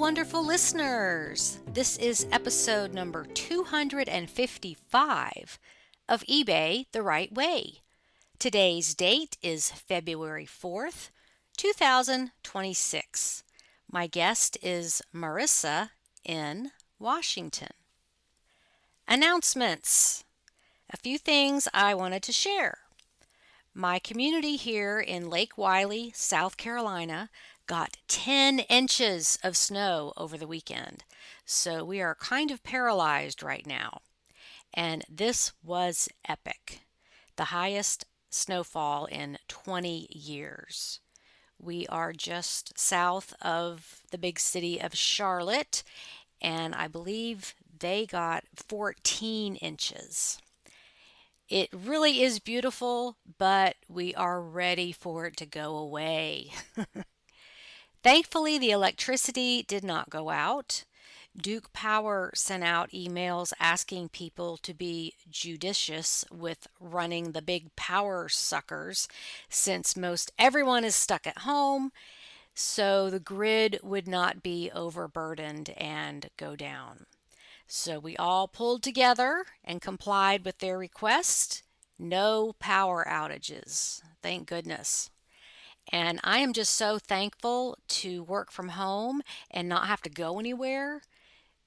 wonderful listeners. This is episode number 255 of eBay the Right Way. Today's date is February 4th, 2026. My guest is Marissa in Washington. Announcements. A few things I wanted to share. My community here in Lake Wylie, South Carolina, got 10 inches of snow over the weekend. So we are kind of paralyzed right now. And this was epic. The highest snowfall in 20 years. We are just south of the big city of Charlotte, and I believe they got 14 inches. It really is beautiful, but we are ready for it to go away. Thankfully, the electricity did not go out. Duke Power sent out emails asking people to be judicious with running the big power suckers since most everyone is stuck at home, so the grid would not be overburdened and go down. So we all pulled together and complied with their request. No power outages. Thank goodness. And I am just so thankful to work from home and not have to go anywhere.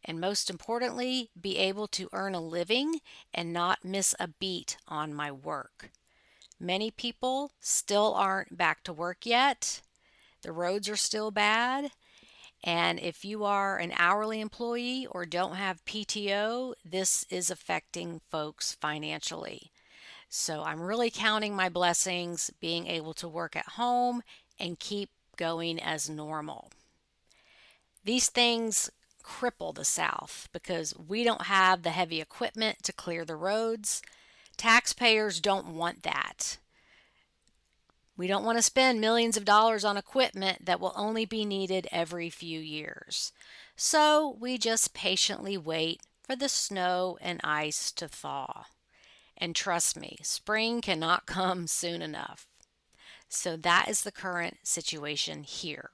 And most importantly, be able to earn a living and not miss a beat on my work. Many people still aren't back to work yet. The roads are still bad. And if you are an hourly employee or don't have PTO, this is affecting folks financially. So I'm really counting my blessings being able to work at home and keep going as normal. These things cripple the South because we don't have the heavy equipment to clear the roads. Taxpayers don't want that. We don't want to spend millions of dollars on equipment that will only be needed every few years. So we just patiently wait for the snow and ice to thaw. And trust me, spring cannot come soon enough. So that is the current situation here.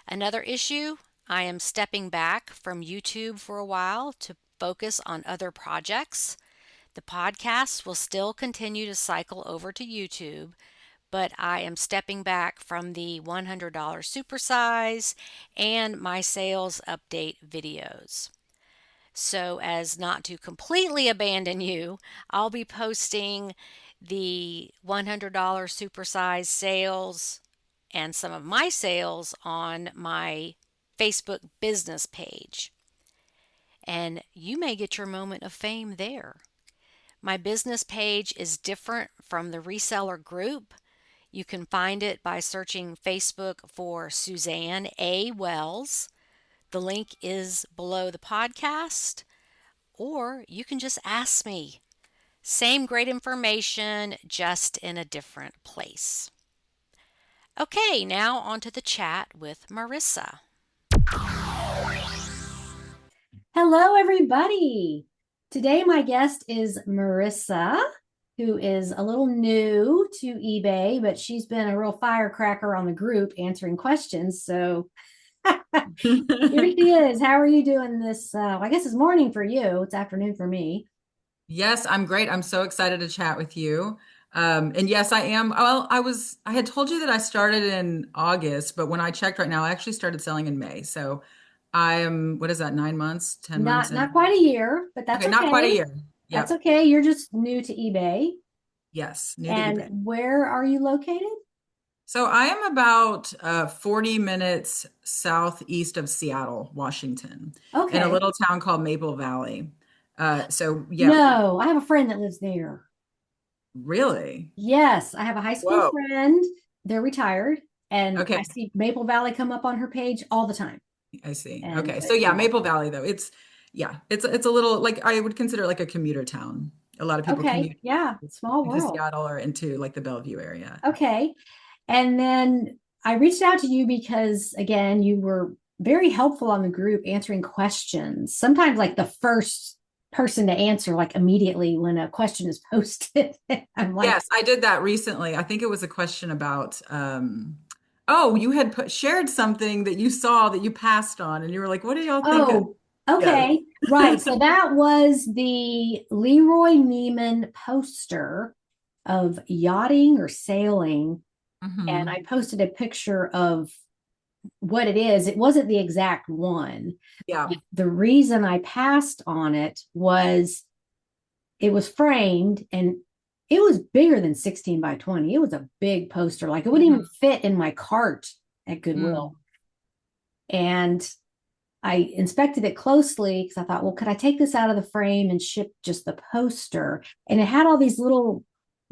Another issue, I am stepping back from YouTube for a while to focus on other projects. The podcasts will still continue to cycle over to YouTube, but I am stepping back from the $100 supersize and my sales update videos. So as not to completely abandon you, I'll be posting the $100 supersize sales and some of my sales on my Facebook business page. And you may get your moment of fame there. My business page is different from the reseller group. You can find it by searching Facebook for Suzanne A. Wells. The link is below the podcast, or you can just ask me. Same great information, just in a different place. Okay, now on to the chat with Marissa. Hello, everybody. Today, my guest is Marissa, who is a little new to eBay, but she's been a real firecracker on the group answering questions. So here she is. How are you doing this? I guess it's morning for you. It's afternoon for me. Yes, I'm great. I'm so excited to chat with you. And yes, I am. Well, I had told you that I started in August, but when I checked right now, I actually started selling in May. So I am, what is that, 9 months, 10 months Not in? quite a year, but that's Okay, not quite a okay. year. That's Yep. okay. You're just new to eBay. Yes, new to And eBay. where are you located? So I am about 40 minutes southeast of Seattle, Washington, in a Okay. little town called Maple Valley. So yeah, No, I have a friend that lives there. really? Yes, I have a high school Whoa. friend. They're retired, and I Okay, see Maple Valley come up on her page all the time. I see. And Okay. So it's yeah, Maple awesome. Valley though. It's a little like I would consider like a commuter town. A lot of people Okay, commute yeah, small into world. Seattle or into like the Bellevue area. Okay. And then I reached out to you because, again, you were very helpful on the group answering questions. Sometimes, like the first person to answer, like immediately when a question is posted. I'm like, Yes, I did that recently. I think it was a question about Oh, you had shared something that you saw that you passed on, and you were like, "What do y'all think of?" Oh, Yes. okay. Right. So that was the Leroy Neiman poster of yachting or sailing. And Hmm. I posted a picture of what it is. It wasn't the exact one. Yeah. The reason I passed on it was it was framed and it was bigger than 16 by 20. It was a big poster. Like it wouldn't even Hmm. fit in my cart at Goodwill. And I inspected it closely because I thought, well, could I take this out of the frame and ship just the poster? And it had all these little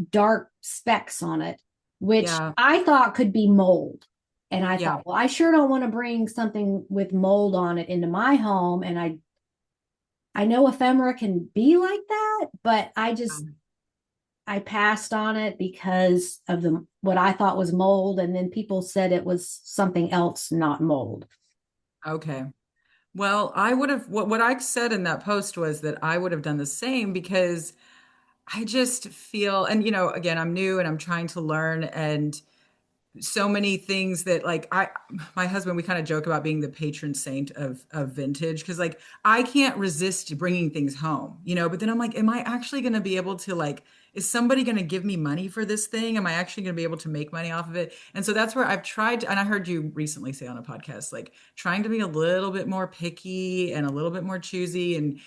dark specks on it, which Yeah. I thought could be mold. And I Yeah. thought, well, I sure don't want to bring something with mold on it into my home. And I know ephemera can be like that, but I passed on it because of the what I thought was mold, and then people said it was something else, not mold. Okay. Well, I would have what I said in that post was that I would have done the same because I just feel, and again, I'm new and I'm trying to learn, and so many things that like my husband, we kind of joke about being the patron saint of vintage because like I can't resist bringing things home, but then I'm like, am I actually going to be able to like, is somebody going to give me money for this thing? Am I actually going to be able to make money off of it? And so that's where I've tried to, and I heard you recently say on a podcast, like trying to be a little bit more picky and a little bit more choosy, and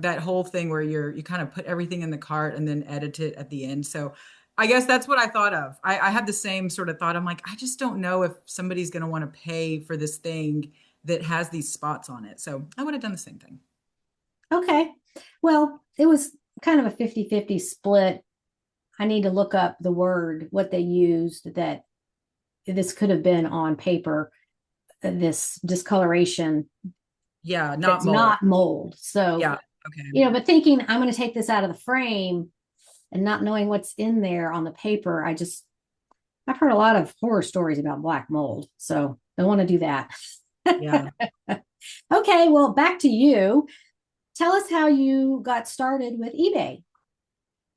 that whole thing where you kind of put everything in the cart and then edit it at the end. So I guess that's what I thought of. I had the same sort of thought. I'm like, I just don't know if somebody's going to want to pay for this thing that has these spots on it. So I would have done the same thing. Okay. Well, it was kind of a 50-50 split. I need to look up the word, what they used that this could have been on paper, this discoloration Yeah, not that's mold. not mold. So, Yeah. Okay. but thinking I'm going to take this out of the frame and not knowing what's in there on the paper, I've heard a lot of horror stories about black mold. So I want to do that. Yeah. Okay. Well, back to you. Tell us how you got started with eBay.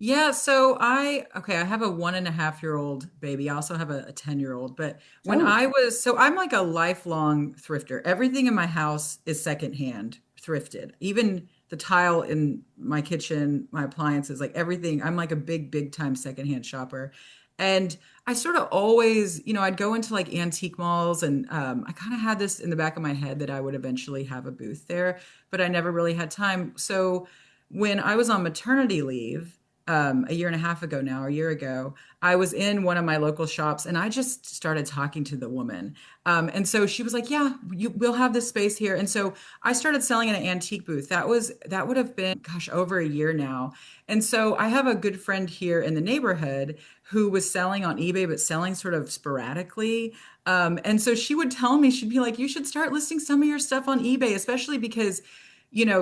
Yeah, so I have a 1.5-year-old baby. I also have a 10-year-old. But when Oh, so I'm like a lifelong thrifter. Everything in my house is secondhand thrifted. Even the tile in my kitchen, my appliances, like everything. I'm like a big, big time secondhand shopper. And I sort of always, I'd go into like antique malls, and I kind of had this in the back of my head that I would eventually have a booth there, but I never really had time. So when I was on maternity leave, a year and a half ago now, a year ago, I was in one of my local shops and I just started talking to the woman. And so she was like, "Yeah, we'll have this space here." And so I started selling in an antique booth. That would have been, gosh, over a year now. And so I have a good friend here in the neighborhood who was selling on eBay, but selling sort of sporadically. And so she would tell me, she'd be like, "You should start listing some of your stuff on eBay, especially because."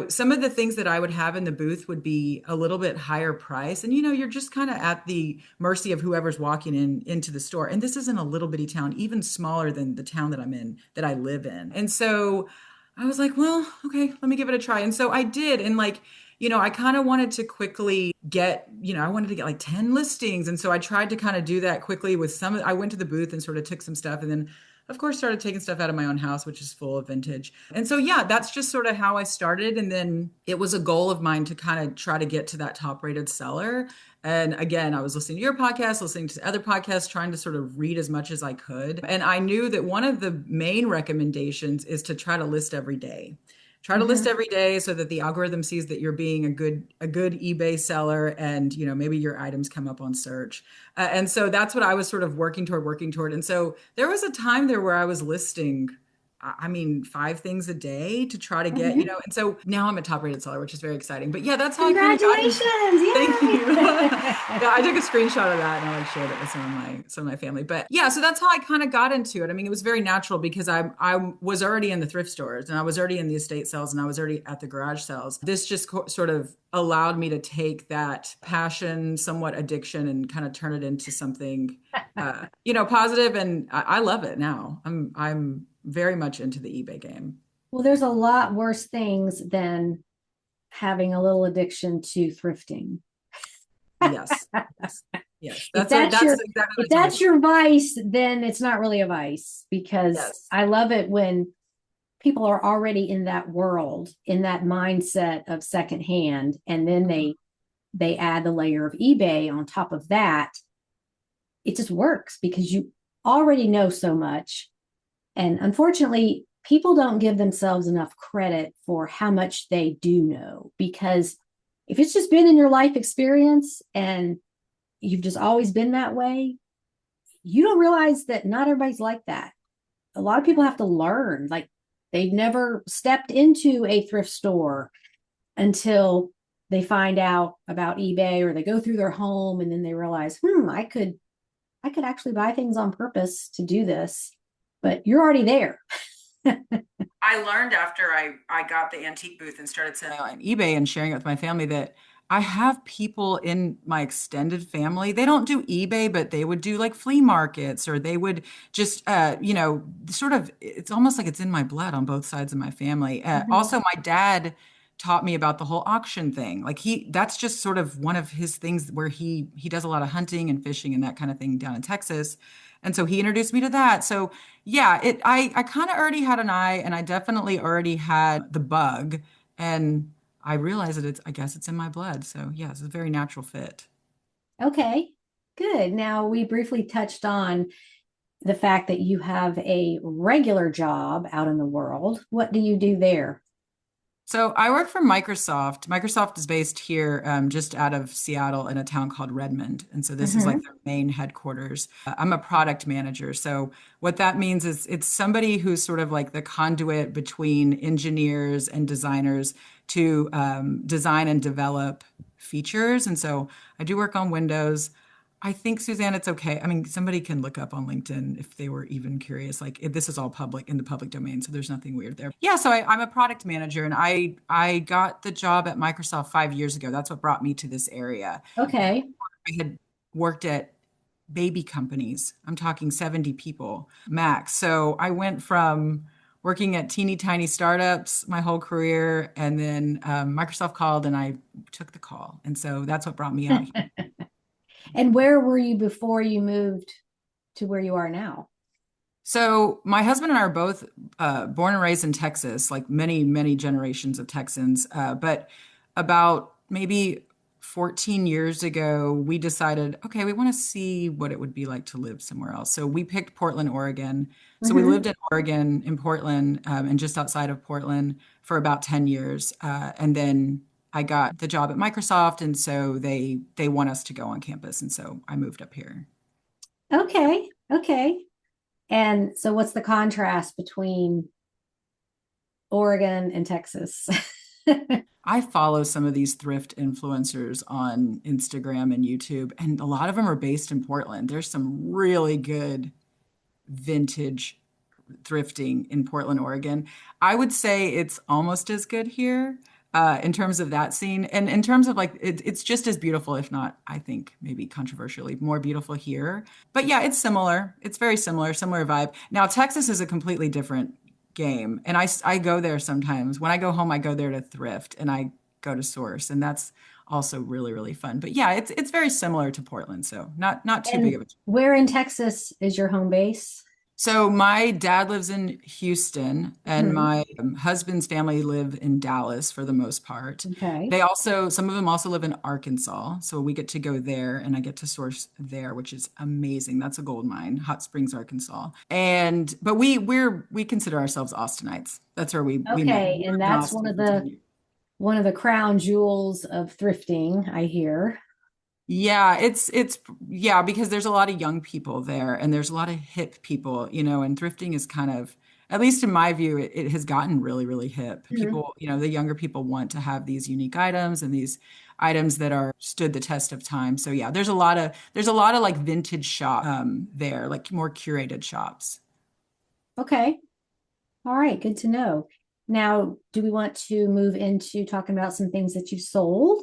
Some of the things that I would have in the booth would be a little bit higher price. And you're just kind of at the mercy of whoever's walking into the store. And this isn't a little bitty town, even smaller than the town that I'm in, that I live in. And so I was like, well, okay, let me give it a try. And so I did. And like, I kind of wanted to quickly get, I wanted to get like 10 listings. And so I tried to kind of do that quickly with I went to the booth and sort of took some stuff, and then of course started taking stuff out of my own house, which is full of vintage. And so yeah, that's just sort of how I started. And then it was a goal of mine to kind of try to get to that top rated seller. And again, I was listening to your podcast, listening to other podcasts, trying to sort of read as much as I could. And I knew that one of the main recommendations is to try to list every day. Try to list mhm. every day so that the algorithm sees that you're being a good eBay seller, and maybe your items come up on search. And so that's what I was sort of working toward. And so there was a time there where I was listing, I mean, 5 things a day to try to get, Mhm. and so now I'm a top rated seller, which is very exciting. But yeah, that's how I kind of got into. Congratulations. Thank you. Yay. Yeah, I took a screenshot of that and I like shared it with some of my family. But yeah, so that's how I kind of got into it. I mean, it was very natural because I was already in the thrift stores and I was already in the estate sales and I was already at the garage sales. This just sort of allowed me to take that passion, somewhat addiction, and kind of turn it into something positive. And I love it now. I'm very much into the eBay game. Well, there's a lot worse things than having a little addiction to thrifting. Yes. Yes. Yes, If that's exactly what if I tell that's myself. your vice, then it's not really a vice because Yes. I love it when people are already in that world, in that mindset of secondhand, and then Mhm. they add the layer of eBay on top of that. It just works because you already know so much. And unfortunately, people don't give themselves enough credit for how much they do know because if it's just been in your life experience and you've just always been that way, you don't realize that not everybody's like that. A lot of people have to learn, like they've never stepped into a thrift store until they find out about eBay or they go through their home and then they realize, I could actually buy things on purpose to do this, but you're already there. I learned after I got the antique booth and started selling on eBay and sharing it with my family that I have people in my extended family. They don't do eBay, but they would do like flea markets or they would just, sort of, it's almost like it's in my blood on both sides of my family. Mhm. Also, my dad taught me about the whole auction thing. Like that's just sort of one of his things where he does a lot of hunting and fishing and that kind of thing down in Texas. And so he introduced me to that. So yeah, I kind of already had an eye and I definitely already had the bug and I realized that I guess it's in my blood. So yeah, it's a very natural fit. Okay, good. Now, we briefly touched on the fact that you have a regular job out in the world. What do you do there? So I work for Microsoft. Microsoft is based here, just out of Seattle in a town called Redmond. And so this is like Hmm. their main headquarters. I'm a product manager. So what that means is it's somebody who's sort of like the conduit between engineers and designers to design and develop features. And so I do work on Windows. I think, Suzanne, it's okay. I mean, somebody can look up on LinkedIn if they were even curious. Like, this is all public in the public domain, so there's nothing weird there. Yeah, so I'm a product manager, and I got the job at Microsoft 5 years ago. That's what brought me to this area. Okay. I had worked at baby companies. I'm talking 70 people max. So I went from working at teeny tiny startups my whole career, and then Microsoft called, and I took the call, and so that's what brought me out here. And where were you before you moved to where you are now? So my husband and I are both born and raised in Texas, like many, many generations of Texans. But about maybe 14 years ago, we decided, okay, we want to see what it would be like to live somewhere else. So we picked Portland, Oregon. So we lived Hmm. in Oregon, in Portland, and just outside of Portland for about 10 years. And then I got the job at Microsoft, and so they want us to go on campus, and so I moved up here. Okay. Okay. And so, what's the contrast between Oregon and Texas? I follow some of these thrift influencers on Instagram and YouTube, and a lot of them are based in Portland. There's some really good vintage thrifting in Portland, Oregon. I would say it's almost as good here, in terms of that scene. And in terms of like, it's just as beautiful, if not, I think maybe controversially, more beautiful here. But yeah, it's similar. It's very similar, similar vibe. Now, Texas is a completely different game. And I go there sometimes. When I go home, I go there to thrift and I go to source. And that's also really, really fun. But yeah, it's very similar to Portland. So not too big And of a. where in Texas is your home base? So my dad lives in Houston and Hmm. my husband's family live in Dallas for the most part. Okay. They also, some of them also live in Arkansas. So we get to go there and I get to source there, which is amazing. That's a gold mine, Hot Springs, Arkansas. But we consider ourselves Austinites. That's where we met. We Okay. And lived in that's Austin for 10 years. one of the crown jewels of thrifting, I hear. Yeah, it's yeah, because there's a lot of young people there and there's a lot of hip people, and thrifting is kind of, at least in my view, it has gotten really, really hip. Mhm. People, the younger people want to have these unique items and these items that are stood the test of time. So yeah, there's a lot of like vintage shop there, like more curated shops. Okay. All right. Good to know. Now, do we want to move into talking about some things that you've sold?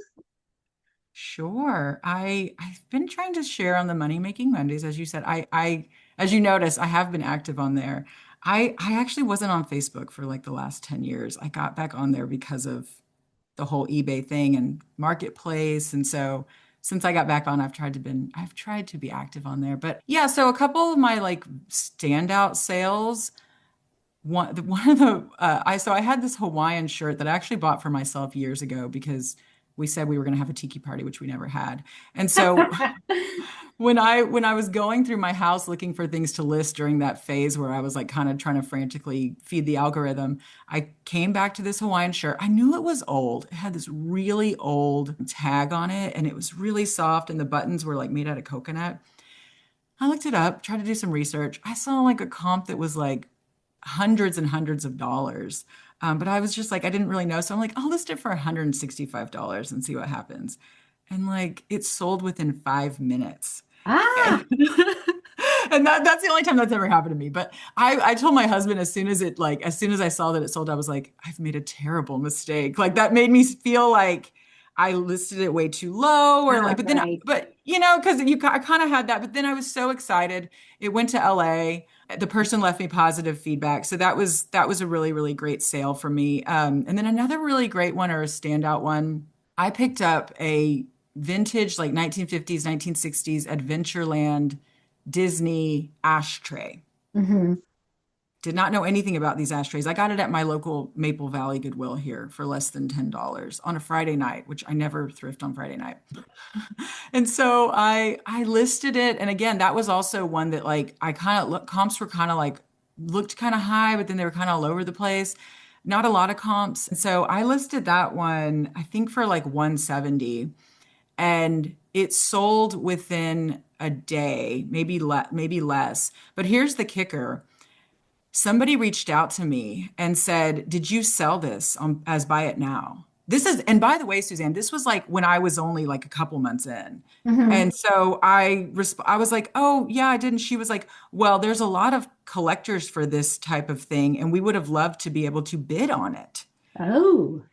Sure. I've been trying to share on the Money Making Mondays, as you said. As you notice, I have been active on there. I actually wasn't on Facebook for like the last 10 years. I got back on there because of the whole eBay thing and marketplace. And so since I got back on, I've tried to be active on there. But yeah, so a couple of my like standout sales. One of the I had this Hawaiian shirt that I actually bought for myself years ago because we said we were going to have a tiki party, which we never had. And so when I was going through my house looking for things to list during that phase where I was like kind of trying to frantically feed the algorithm, I came back to this Hawaiian shirt. I knew it was old. It had this really old tag on it and it was really soft and the buttons were like made out of coconut. I looked it up, tried to do some research. I saw like a comp that was like hundreds and hundreds of dollars. But I was just like, I didn't really know. So I'm like, I'll list it for $165 and see what happens. And like it sold within 5 minutes. Ah, And, and that's the only time that's ever happened to me. But I told my husband as soon as I saw that it sold, I was like, I've made a terrible mistake. Like that made me feel like I listed it way too low or like, right. but because I kind of had that, but then I was so excited. It went to LA. The person left me positive feedback. So that was a really, really great sale for me. And then another really great one or a standout one, I picked up a vintage like 1950s, 1960s Adventureland Disney ashtray. Hmm. Did not know anything about these ashtrays. I got it at my local Maple Valley Goodwill here for less than $10 on a Friday night, which I never thrift on Friday night. And so I listed it. And again, that was also one that like I kind of look comps were kind of like looked kind of high, but then they were kind of all over the place. Not a lot of comps. And so I listed that one, I think for like 170 and it sold within a day, maybe less. But here's the kicker. Somebody reached out to me and said, "Did you sell this as buy it now?" And by the way, Suzanne, this was like when I was only like a couple months in. Hmm. And so I was like, "Oh, yeah, I did." And she was like, "Well, there's a lot of collectors for this type of thing, and we would have loved to be able to bid on it." Oh,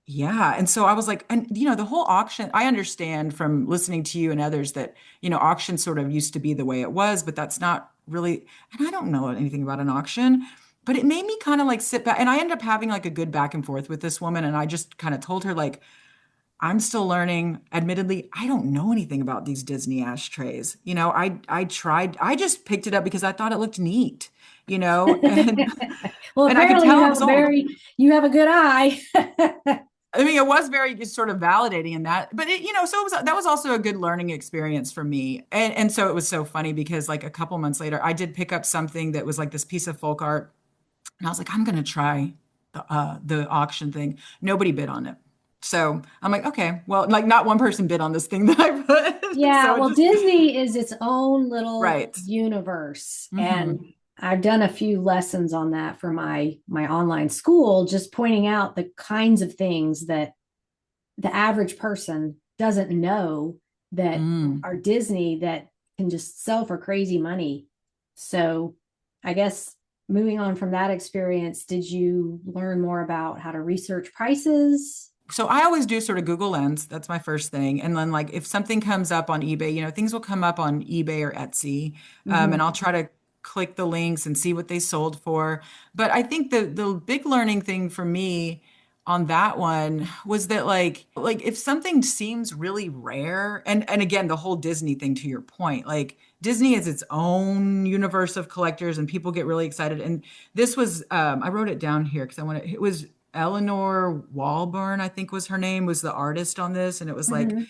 Yeah. And so I was like, and the whole auction, I understand from listening to you and others that, auction sort of used to be the way it was, but that's not really, and I don't know anything about an auction, but it made me kind of like sit back. And I ended up having like a good back and forth with this woman. And I just kind of told her, like, I'm still learning. Admittedly, I don't know anything about these Disney ashtrays. I just picked it up because I thought it looked neat, and well, and I could apparently tell it was old. you have a good eye. I mean, it was very sort of validating in that, but so that was also a good learning experience for me. And so it was so funny because like a couple months later, I did pick up something that was like this piece of folk art. And I was like, I'm going to try the auction thing. Nobody bid on it. So I'm like, okay, well, like not one person bid on this thing that I put. Yeah, So it well, just, Disney is its own little right. universe, and Hmm. I've done a few lessons on that for my online school, just pointing out the kinds of things that the average person doesn't know that Mm. are Disney that can just sell for crazy money. So, I guess moving on from that experience, did you learn more about how to research prices? So I always do sort of Google Lens. That's my first thing. And then like if something comes up on eBay, things will come up on eBay or Etsy. And Hmm. I'll try to click the links and see what they sold for. But I think the big learning thing for me on that one was that like if something seems really rare, and again, the whole Disney thing to your point, like Disney is its own universe of collectors and people get really excited. And this was I wrote it down here because it was Eleanor Walburn, I think was her name, was the artist on this. And it was like, Hmm.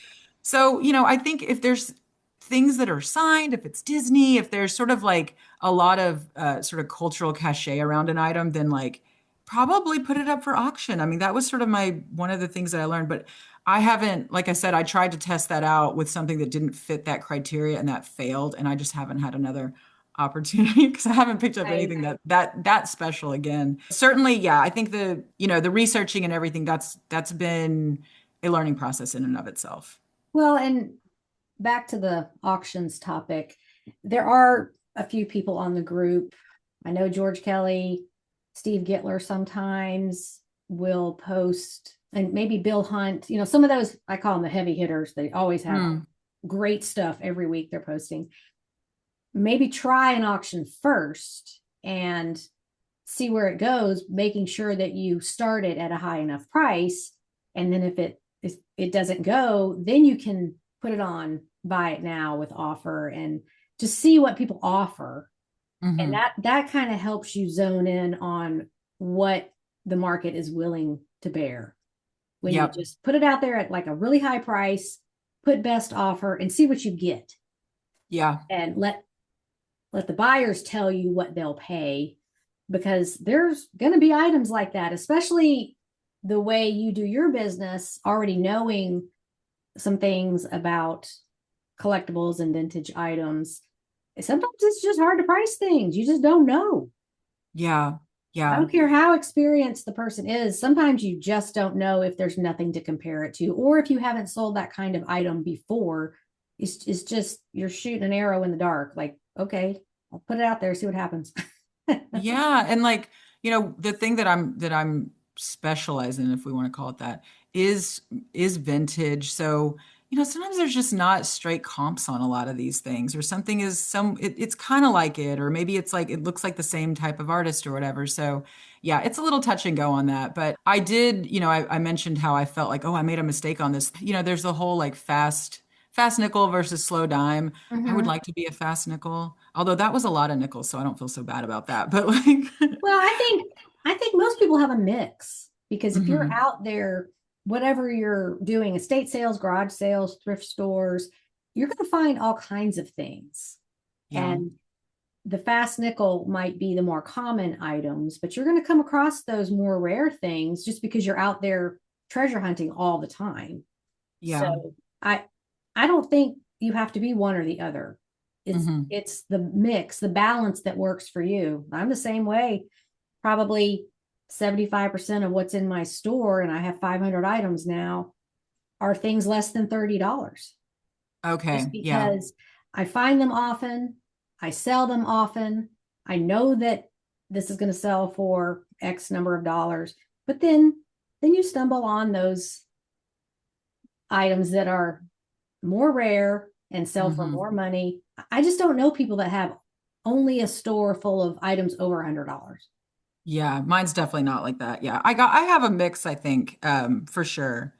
so, I think if there's things that are signed, if it's Disney, if there's sort of like a lot of sort of cultural cachet around an item, then like probably put it up for auction. I mean, that was sort of one of the things that I learned, but I haven't, like I said, I tried to test that out with something that didn't fit that criteria and that failed. And I just haven't had another opportunity because I haven't picked up Right. anything that special again. Certainly, yeah, I think the researching and everything that's been a learning process in and of itself. Well, and back to the auctions topic, there are a few people on the group. I know George Kelly, Steve Gittler sometimes will post, and maybe Bill Hunt, some of those, I call them the heavy hitters. They always have Hmm. great stuff every week they're posting. Maybe try an auction first and see where it goes, making sure that you start it at a high enough price. And then if it doesn't go, then you can put it on buy it now with offer and just see what people offer. And Hmm. that kind of helps you zone in on what the market is willing to bear. When you Yep. just put it out there at like a really high price, put best offer and see what you get. Yeah. And let the buyers tell you what they'll pay, because there's going to be items like that, especially the way you do your business, already knowing some things about collectibles and vintage items. Sometimes it's just hard to price things. You just don't know. Yeah. I Yeah. don't care how experienced the person is. Sometimes you just don't know if there's nothing to compare it to, or if you haven't sold that kind of item before. It's just you're shooting an arrow in the dark. Like, okay, I'll put it out there, see what happens. Yeah, and like, the thing that I'm specialized in, if we want to call it that, is vintage. So, sometimes there's just not straight comps on a lot of these things, or something is it's kind of like it, or maybe it's like it looks like the same type of artist or whatever. So, yeah, it's a little touch and go on that. But I did, I mentioned how I felt like, oh, I made a mistake on this. There's the whole like fast nickel versus slow dime. I would Mhm. like to be a fast nickel, although that was a lot of nickels, so I don't feel so bad about that. But like, Well, I think most people have a mix, because if you're hmm, out there, whatever you're doing, estate sales, garage sales, thrift stores, you're going to find all kinds of things. yeah, And the fast nickel might be the more common items, but you're going to come across those more rare things just because you're out there treasure hunting all the time. yeah, So I I don't think you have to be one or the other. It's hmm, it's the mix, the balance that works for you. I'm the same way. Probably 75% of what's in my store, and I have 500 items now, are things less than $30. Just okay, yeah, because I find them often, I sell them often. I know that this is going to sell for X number of dollars, but then you stumble on those items that are more rare and sell for hmm, more money. I just don't know people that have only a store full of items over $100. yeah. Mine's definitely not like that. Yeah, I have a mix, I think, for sure.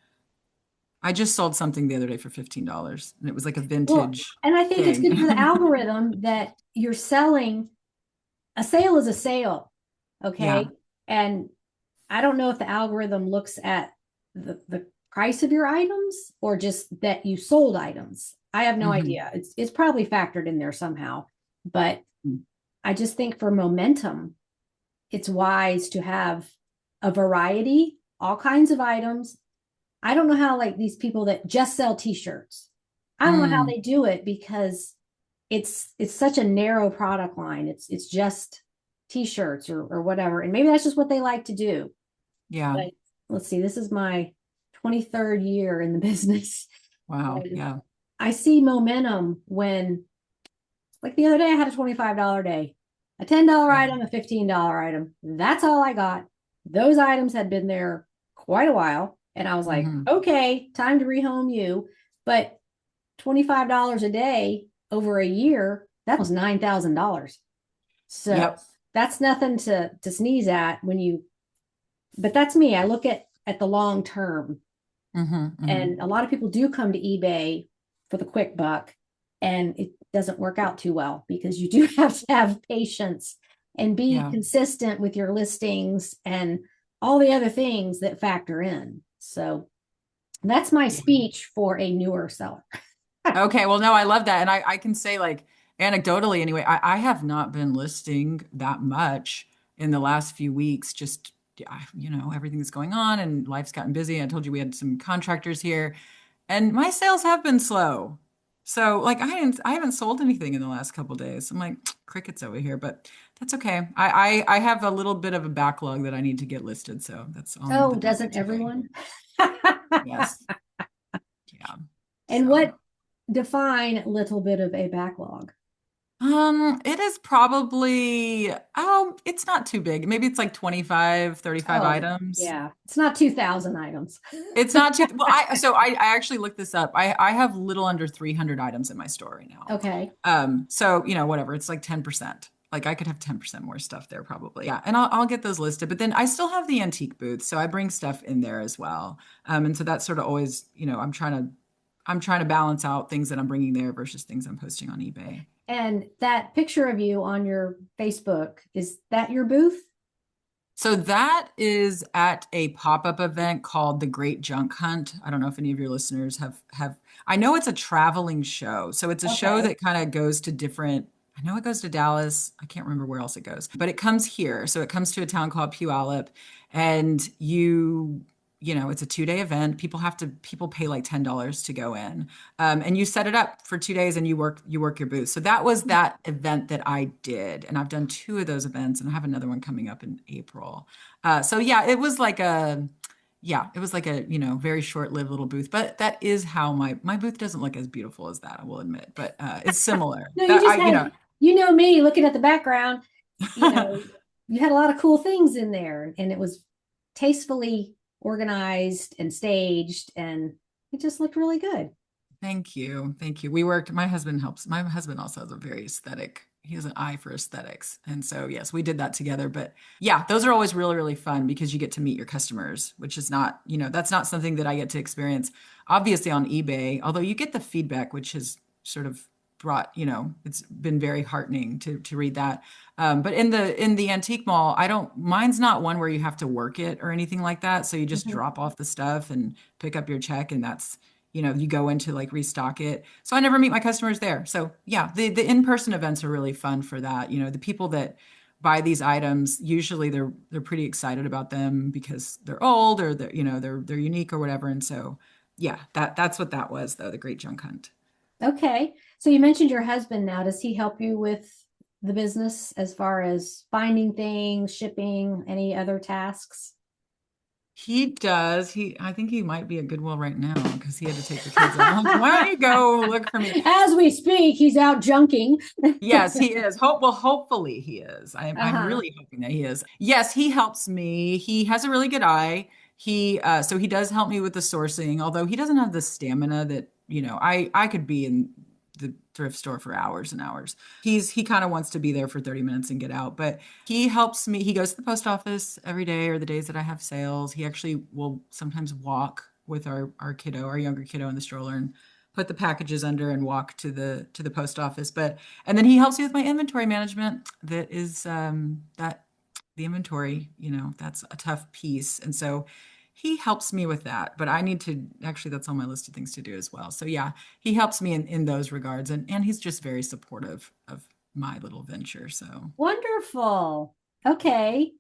I just sold something the other day for $15, and it was like a Well, vintage and I think it's thing. good for the algorithm that you're selling. A sale is a sale. Okay. Yeah, And I don't know if the algorithm looks at the price of your items or just that you sold items. I have no hmm, idea. It's probably factored in there somehow. But I just think for momentum, it's wise to have a variety, all kinds of items. I don't know how, like, these people that just sell t-shirts. I don't know how mm, they do it, because it's such a narrow product line. It's just t-shirts or whatever. And maybe that's just what they like to do. yeah. But let's see, this is my 23rd year in the business. Wow, And yeah, I see momentum when, like the other day, I had a $25 day, a $10 yeah, item, a $15 item. That's all I got. Those items had been there quite a while. And I was like, hmm, okay, time to rehome you. But $25 a day over a year, that was $9,000. So yep, that's nothing to sneeze at when you, but that's me. I look at the long term. hmm, hmm, And a lot of people do come to eBay for the quick buck, and it doesn't work out too well, because you do have to have patience and be yeah. consistent with your listings and all the other things that factor in. So that's my Yeah. speech for a newer seller. Okay, well, no, I love that. And I can say, like, anecdotally anyway, I have not been listing that much in the last few weeks. Just, yeah, everything that's going on and life's gotten busy. I told you we had some contractors here, and my sales have been slow. So, like, I haven't sold anything in the last couple days. I'm like, crickets over here, but that's okay. I have a little bit of a backlog that I need to get listed, so that's on the Oh, docket doesn't today. everyone? Yes. Yeah. And So. what define little bit of a backlog? It is probably, oh, it's not too big. Maybe it's like 25, 35 Oh, items. yeah. It's not 2,000 items. It's not too, well, I actually looked this up. I have little under 300 items in my store right now. Okay. So, whatever, it's like 10%. Like I could have 10% more stuff there probably. Yeah. And I'll get those listed, but then I still have the antique booth. So I bring stuff in there as well. And so that's sort of always, I'm trying to I'm trying to balance out things that I'm bringing there versus things I'm posting on eBay. And that picture of you on your Facebook, is that your booth? So that is at a pop-up event called the Great Junk Hunt. I don't know if any of your listeners have I know it's a traveling show. So it's a show Okay. that kind of goes to different, I know it goes to Dallas. I can't remember where else it goes, but it comes here. So it comes to a town called Puyallup, and it's a 2 day event. People pay like $10 to go in. And you set it up for 2 days and you work your booth. So that was that event that I did. And I've done two of those events and I have another one coming up in April. So yeah, it was like a very short-lived little booth, but that is how my booth doesn't look as beautiful as that, I will admit, but it's similar. No, you That just I, had, you know me looking at the background, you know, you had a lot of cool things in there and it was tastefully organized and staged and it just looked really good. Thank you. Thank you. My husband also has a very aesthetic, he has an eye for aesthetics. And so, yes, we did that together. But yeah, those are always really, really fun because you get to meet your customers, which is not, that's not something that I get to experience obviously on eBay, although you get the feedback, which has sort of brought, it's been very heartening to read that. But in the antique mall, mine's not one where you have to work it or anything like that. So you just Mhm. drop off the stuff and pick up your check and you go into like restock it. So I never meet my customers there. So yeah, the in-person events are really fun for that. The people that buy these items, usually they're pretty excited about them because they're old or they're unique or whatever. And so yeah, that's what that was though, the Great Junk Hunt. Okay. So you mentioned your husband now. Does he help you with the business as far as finding things, shipping, any other tasks? He does. I think he might be at Goodwill right now because he had to take the kids out. Why don't you go look for me? As we speak, he's out junking. Yes, he is. Hopefully he is. I'm Uh-huh. really hoping that he is. Yes, he helps me. He has a really good eye. So he does help me with the sourcing, although he doesn't have the stamina that, I could be in the thrift store for hours and hours. He kind of wants to be there for 30 minutes and get out, but he helps me. He goes to the post office every day or the days that I have sales. He actually will sometimes walk with our younger kiddo in the stroller and put the packages under and walk to the post office. And then he helps me with my inventory management. That is that the inventory, that's a tough piece. And so he helps me with that, but I need to actually, that's on my list of things to do as well. So yeah, he helps me in those regards. And he's just very supportive of my little venture. So Wonderful. Okay.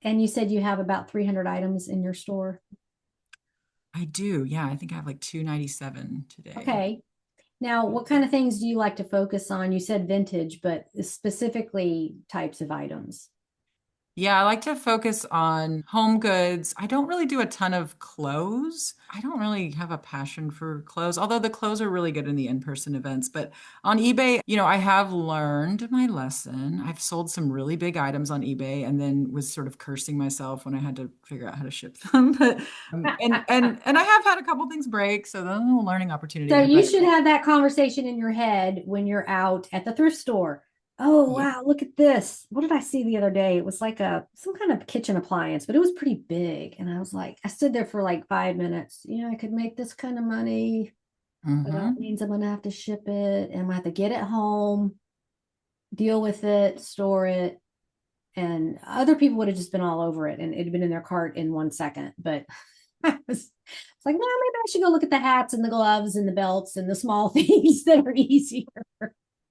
And you said you have about 300 items in your store. I do. Yeah, I think I have like 297 today. Okay. Now, what kind of things do you like to focus on? You said vintage, but specifically types of items. Yeah, I like to focus on home goods. I don't really do a ton of clothes. I don't really have a passion for clothes, although the clothes are really good in the in-person events. But on eBay, I have learned my lesson. I've sold some really big items on eBay and then was sort of cursing myself when I had to figure out how to ship them. But and I have had a couple things break, so that's a little learning So opportunity. you But should have that conversation in your head when you're out at the thrift store. Oh, yeah. wow, look at this. What did I see the other day? It was like some kind of kitchen appliance, but it was pretty big. And I was like, I stood there for like 5 minutes. I could make this kind of money, but that Hmm. means I'm gonna have to ship it and I have to get it home, deal with it, store it. And other people would have just been all over it and it'd been in their cart in 1 second. But it's like, well, maybe I should go look at the hats and the gloves and the belts and the small things that are easier.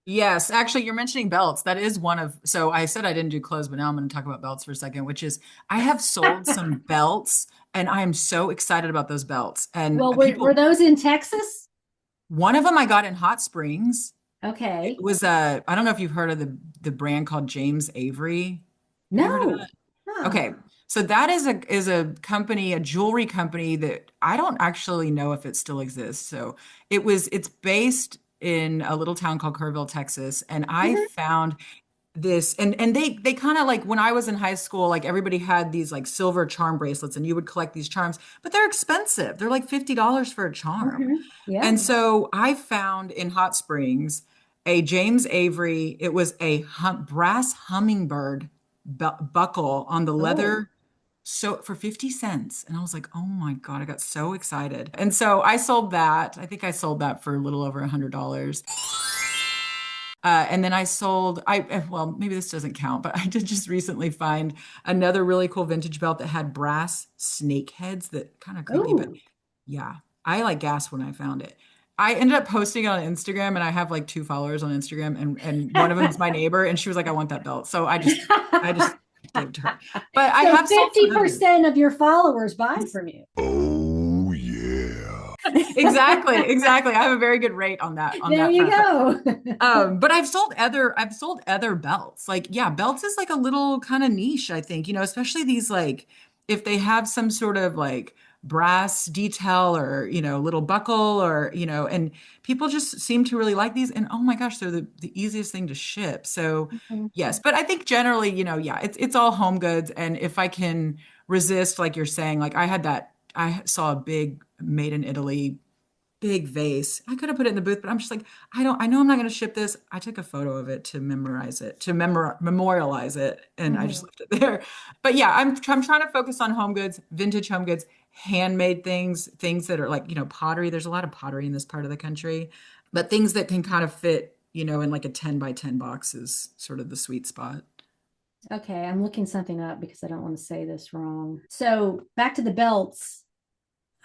Yes, actually, you're mentioning belts. That is one of, so I said I didn't do clothes, but now I'm going to talk about belts for a second, which is I have sold some belts and I'm so excited about those belts. And Well, were those in Texas? one of them I got in Hot Springs. It Okay. was I don't know if you've heard of the brand called James Avery. Have you heard of No. that? Huh. Okay. So that is a company, a jewelry company that I don't actually know if it still exists. So it's based in a little town called Kerrville, Texas, and I Mhm. found this and they kind of like when I was in high school, like everybody had these like silver charm bracelets and you would collect these charms, but they're expensive. They're like $50 for a charm. Mhm. Yeah. And so I found in Hot Springs a James Avery, it was a brass hummingbird buckle on the Oh. leather. so for 50 cents. And I was like, oh my God, I got so excited. And so I sold that. I think I sold that for a little over $100. And then I sold, well, maybe this doesn't count, but I did just recently find another really cool vintage belt that had brass snake heads that kind of creepy, but Oh. yeah, I like gasped when I found it. I ended up posting it on Instagram and I have like 2 followers on Instagram and one of them is my neighbor and she was like, I want that belt. So I just gave it to her. But I So have sold some others. 50% of your followers buy from you. Oh, yeah. Exactly, exactly. I have a very good rate on There that you front. But go. but I've sold other belts. Like, yeah, belts is like a little kind of niche, I think, especially these like if they have some sort of like brass detail or, little buckle or, and people just seem to really like these. And oh my gosh, they're the easiest thing to ship. So yes, but I think generally, yeah, it's all home goods. And if I can resist, like you're saying, like I saw a big made in Italy big vase. I could have put it in the booth, but I'm just like, I know I'm not going to ship this. I took a photo of it to memorize it, to memorialize it, and I just Mhm. left it there. But yeah, I'm trying to focus on home goods, vintage home goods, handmade things that are like, pottery. There's a lot of pottery in this part of the country, but things that can kind of fit, in like a 10 by 10 box is sort of the sweet spot. Okay, I'm looking something up because I don't want to say this wrong. So back to the belts.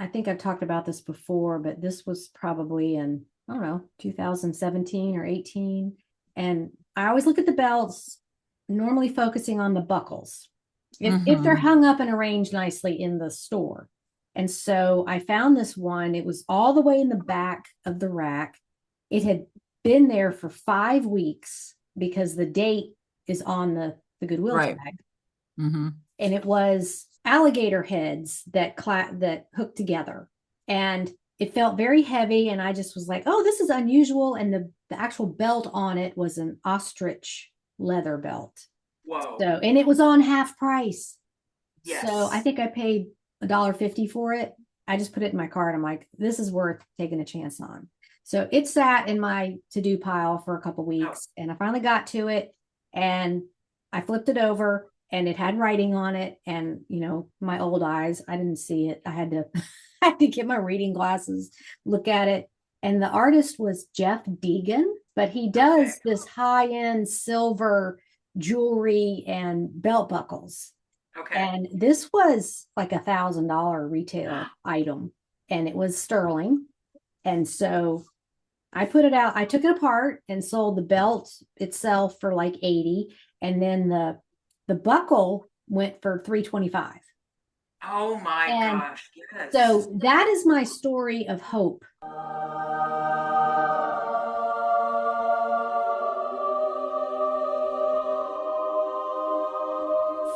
I think I've talked about this before, but this was probably in, I don't know, 2017 or 18. And I always look at the belts, normally focusing on the buckles, if they're Hmm. hung up and arranged nicely in the store. And so I found this one. It was all the way in the back of the rack. It had been there for 5 weeks because the date is on the Goodwill Right. tag, Hmm. and it was alligator heads that hooked together, and it felt very heavy, and I just was like, oh, this is unusual. And the actual belt on it was an ostrich leather belt. So, Whoa. and it was on half price. So I Yes. think I paid $1.50 for it. I just put it in my cart. I'm like, this is worth taking a chance on. So it sat in my to-do pile for a couple Oh, weeks, and I finally got to it, and I flipped it over, and it had writing on it. And my old eyes, I didn't see it. I had to I had to get my reading glasses, look at it. And the artist was Jeff Deegan, but he okay. does this high-end silver jewelry and belt buckles. Okay. And this was like $1,000 retail item, and it was sterling. And so I put it out, I took it apart and sold the belt itself for like 80. And then the buckle went for 325. Oh my And gosh, yes. so that is my story of hope.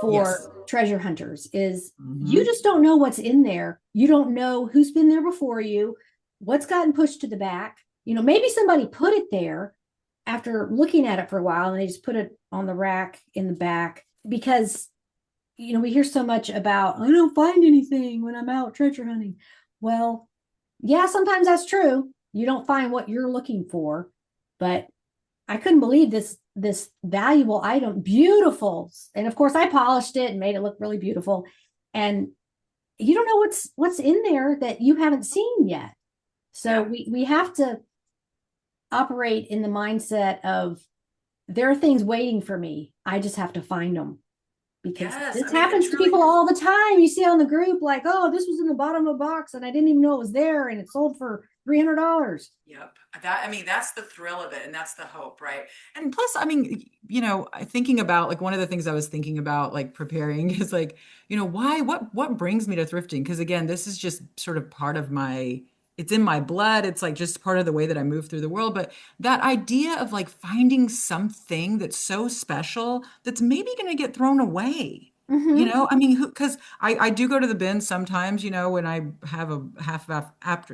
For Yes. treasure hunters is you Hmm. just don't know what's in there. You don't know who's been there before you, what's gotten pushed to the back. Maybe somebody put it there after looking at it for a while and they just put it on the rack in the back because we hear so much about I don't find anything when I'm out treasure hunting. Well, yeah, sometimes that's true. You don't find what you're looking for, but I couldn't believe this valuable item, beautiful. And of course I polished it and made it look really beautiful. And you don't know what's in there that you haven't seen yet. So Yeah. we have to operate in the mindset of there are things waiting for me. I just have to find them, because Yes. this I mean, it happens to truly people is. all the time. You see on the group, like, oh, this was in the bottom of a box and I didn't even know it was there and it sold for $300. Yep. I mean, that's the thrill of it, and that's the hope, right? And plus, I mean, thinking about like one of the things I was thinking about, like preparing is like, what brings me to thrifting? Because again, this is just sort of part of it's in my blood. It's like just part of the way that I move through the world. But that idea of like finding something that's so special that's maybe going to get thrown away. Mm-hmm. I mean, because I do go to the bin sometimes, when I have a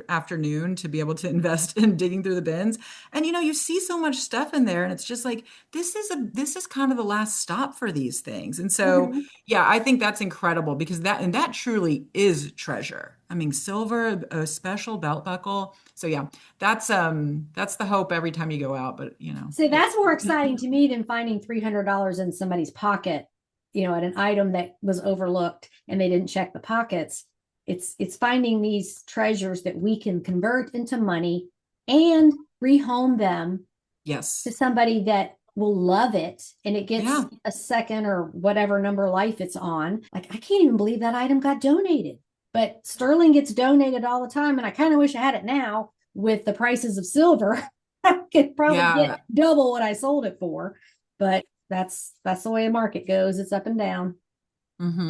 afternoon to be able to invest in digging through the bins. And, you see so much stuff in there and it's just like, this is kind of the last stop for these things. And so, Mm-hmm. yeah, I think that's incredible because that truly is treasure. I mean, silver, a special belt buckle. So yeah, that's the hope every time you go out, but See, it that's more exciting to me than finding $300 in somebody's pocket at an item that was overlooked and they didn't check the pockets. It's finding these treasures that we can convert into money and rehome them to Yes. somebody that will love it, and it gets Yeah. a second or whatever number life it's on. Like, I can't even believe that item got donated, but sterling gets donated all the time, and I kind of wish I had it now with the prices of silver. I could probably get Yeah. double what I sold it for, but that's the way the market goes. It's up and down.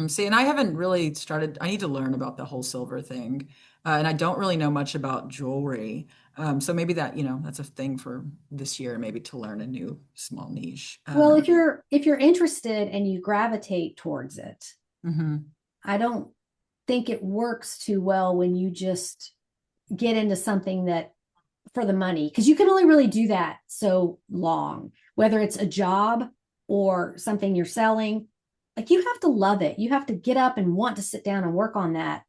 See, and I haven't really started, I need to learn about the whole silver thing. And I don't really know much about jewelry. So maybe that, that's a thing for this year, maybe to learn a new small niche. Well, if you're interested and you gravitate towards it, Mhm. I don't think it works too well when you just get into something that for the money, because you can only really do that so long, whether it's a job or something you're selling. Like, you have to love it. You have to get up and want to sit down and work on that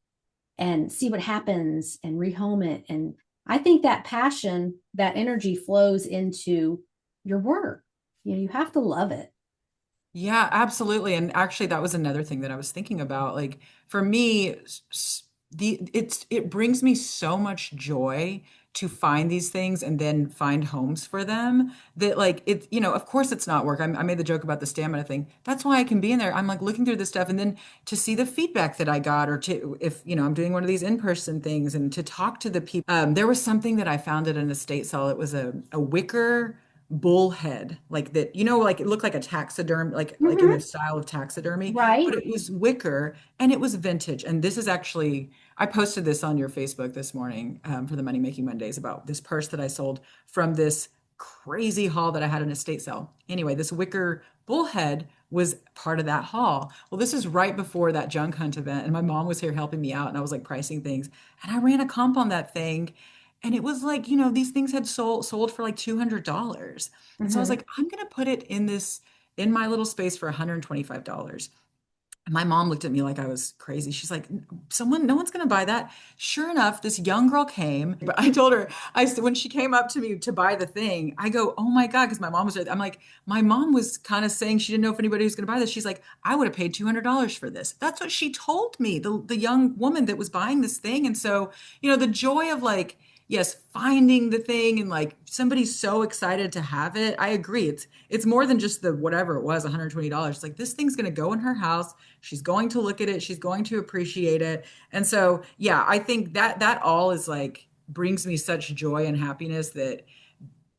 and see what happens and rehome it. And I think that passion, that energy flows into your work. You have to love it. Yeah, absolutely. And actually, that was another thing that I was thinking about. Like for me, it brings me so much joy to find these things and then find homes for them that like it, of course it's not work. I made the joke about the stamina thing. That's why I can be in there. I'm like looking through this stuff and then to see the feedback that I got or to if, I'm doing one of these in-person things and to talk to the people. There was something that I found at an estate sale. It was a wicker bullhead like that, like it looked like a taxiderm, like in the Mm-hmm. style of taxidermy, but Right. it was wicker and it was vintage. And this is actually, I posted this on your Facebook this morning for the Money Making Mondays about this purse that I sold from this crazy haul that I had in a estate sale. Anyway, this wicker bullhead was part of that haul. Well, this is right before that junk hunt event, and my mom was here helping me out, and I was like pricing things, and I ran a comp on that thing, and it was like, these things had sold for like $200. And so I was Mm-hmm. like, I'm gonna put it in my little space for $125. And my mom looked at me like I was crazy. She's like, no one's going to buy that. Sure enough, this young girl came. But I told her, I said, when she came up to me to buy the thing, I go, oh my God, because my mom was there. I'm like, my mom was kind of saying she didn't know if anybody was going to buy this. She's like, I would have paid $200 for this. That's what she told me, the young woman that was buying this thing. And so, the joy of like, yes, finding the thing and like somebody's so excited to have it. I agree. It's more than just the whatever it was, $120. It's like this thing's going to go in her house. She's going to look at it. She's going to appreciate it. And so, yeah, I think that all is like brings me such joy and happiness that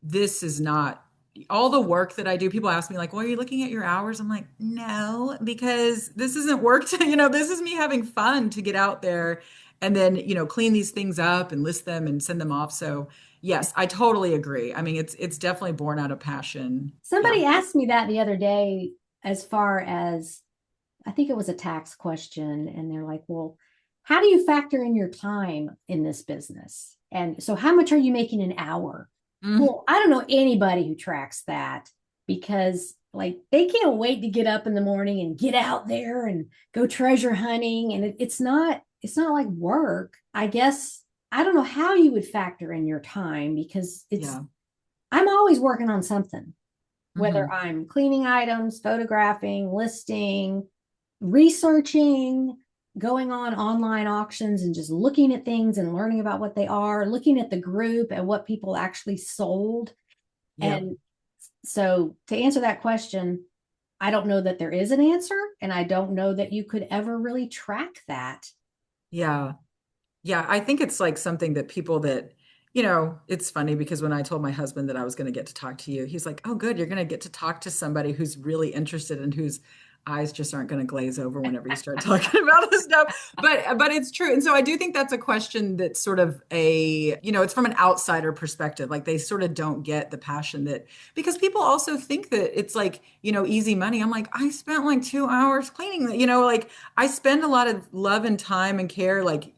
this is not all the work that I do. People ask me like, well, are you looking at your hours? I'm like, no, because this isn't work to, this is me having fun to get out there and then, clean these things up and list them and send them off. So yes, I totally agree. I mean, it's definitely born out of passion. Yeah. Somebody asked me that the other day, as far as, I think it was a tax question, and they're like, well, how do you factor in your time in this business? And so, how much are you making an hour? Mm, Well, I don't know anybody who tracks that, because like, they can't wait to get up in the morning and get out there and go treasure hunting. And it's not like work. I guess I don't know how you would factor in your time, because yeah. I'm always working on something, whether Hmm. I'm cleaning items, photographing, listing, researching, going on online auctions and just looking at things and learning about what they are, looking at the group and what people actually sold. Yep. And so, to answer that question, I don't know that there is an answer, and I don't know that you could ever really track that. Yeah. Yeah, I think it's like something that people that, it's funny because when I told my husband that I was going to get to talk to you, he's like, "Oh, good, you're going to get to talk to somebody who's really interested and whose eyes just aren't going to glaze over whenever you start talking about this stuff." But it's true. And so I do think that's a question that's sort of it's from an outsider perspective. Like they sort of don't get the passion that because people also think that it's like, easy money. I'm like, I spent like 2 hours cleaning that, like I spend a lot of love and time and care, like,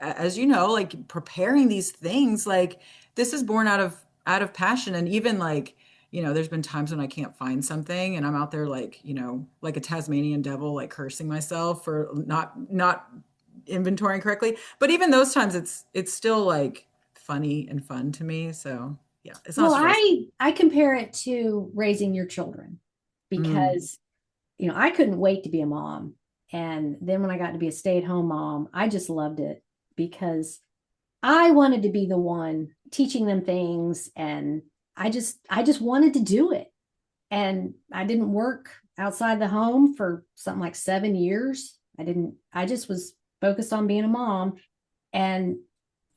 as like preparing these things, like this is born out of passion. And even like, there's been times when I can't find something and I'm out there like, like a Tasmanian devil, like cursing myself for not inventorying correctly. But even those times it's still like funny and fun to me. So yeah, it's not Well, stressful. I compare it to raising your children, Mm, because I couldn't wait to be a mom. And then when I got to be a stay-at-home mom, I just loved it because I wanted to be the one teaching them things, and I just wanted to do it. And I didn't work outside the home for something like 7 years. I just was focused on being a mom. And